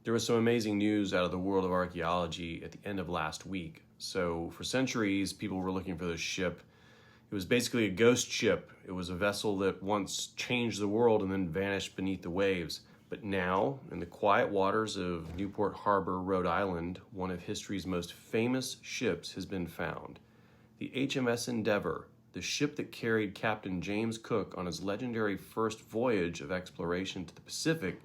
There was some amazing news out of the world of archaeology at the end of last week. So for centuries, people were looking for this ship. It was basically a ghost ship. It was a vessel that once changed the world and then vanished beneath the waves. But now, in the quiet waters of Newport Harbor, Rhode Island, one of history's most famous ships has been found. The HMS Endeavour, the ship that carried Captain James Cook on his legendary first voyage of exploration to the Pacific,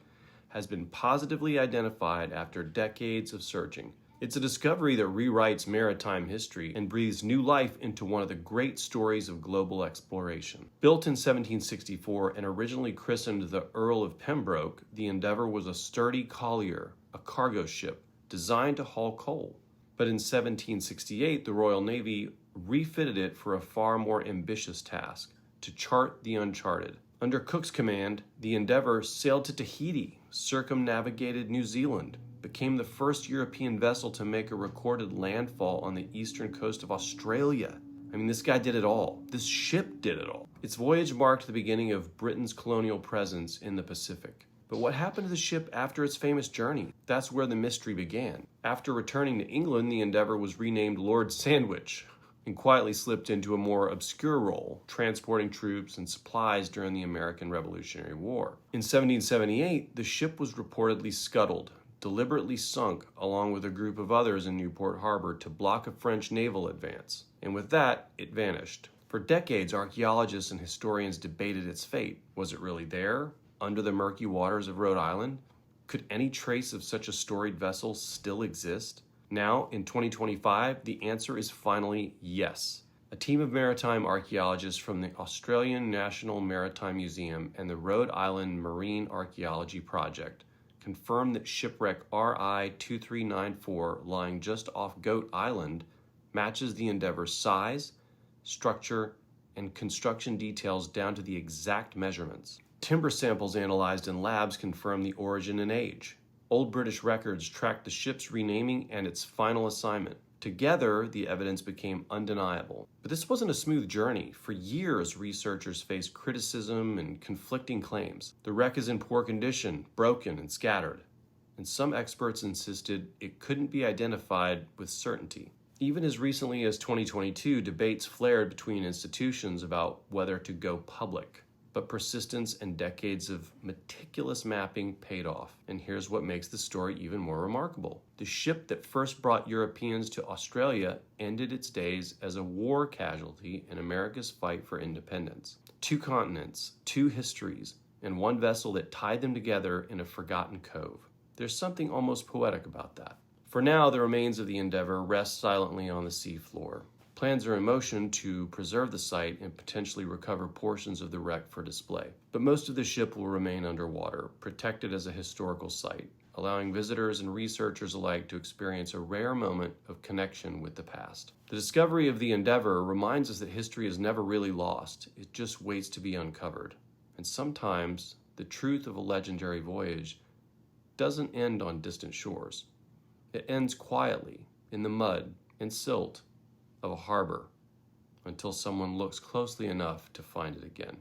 has been positively identified after decades of searching. It's a discovery that rewrites maritime history and breathes new life into one of the great stories of global exploration. Built in 1764 and originally christened the Earl of Pembroke, the Endeavour was a sturdy collier, a cargo ship designed to haul coal. But in 1768, the Royal Navy refitted it for a far more ambitious task: to chart the uncharted. Under Cook's command, the Endeavour sailed to Tahiti, circumnavigated New Zealand, became the first European vessel to make a recorded landfall on the eastern coast of Australia. I mean, this guy did it all. This ship did it all. Its voyage marked the beginning of Britain's colonial presence in the Pacific. But what happened to the ship after its famous journey? That's where the mystery began. After returning to England, the Endeavour was renamed Lord Sandwich and quietly slipped into a more obscure role, transporting troops and supplies during the American Revolutionary War. In 1778, the ship was reportedly scuttled, deliberately sunk along with a group of others in Newport Harbor to block a French naval advance. And with that, it vanished. For decades, archaeologists and historians debated its fate. Was it really there, under the murky waters of Rhode Island? Could any trace of such a storied vessel still exist? Now, in 2025, the answer is finally yes. A team of maritime archaeologists from the Australian National Maritime Museum and the Rhode Island Marine Archaeology Project confirmed that shipwreck RI 2394, lying just off Goat Island, matches the Endeavour's size, structure, and construction details down to the exact measurements. Timber samples analyzed in labs confirm the origin and age. Old British records tracked the ship's renaming and its final assignment. Together, the evidence became undeniable. But this wasn't a smooth journey. For years, researchers faced criticism and conflicting claims. The wreck is in poor condition, broken, and scattered. And some experts insisted it couldn't be identified with certainty. Even as recently as 2022, debates flared between institutions about whether to go public. But persistence and decades of meticulous mapping paid off. And here's what makes the story even more remarkable. The ship that first brought Europeans to Australia ended its days as a war casualty in America's fight for independence. 2 continents, 2 histories, and one vessel that tied them together in a forgotten cove. There's something almost poetic about that. For now, the remains of the Endeavour rest silently on the sea floor. Plans are in motion to preserve the site and potentially recover portions of the wreck for display. But most of the ship will remain underwater, protected as a historical site, allowing visitors and researchers alike to experience a rare moment of connection with the past. The discovery of the Endeavour reminds us that history is never really lost. It just waits to be uncovered. And sometimes the truth of a legendary voyage doesn't end on distant shores. It ends quietly in the mud and silt of a harbor until someone looks closely enough to find it again.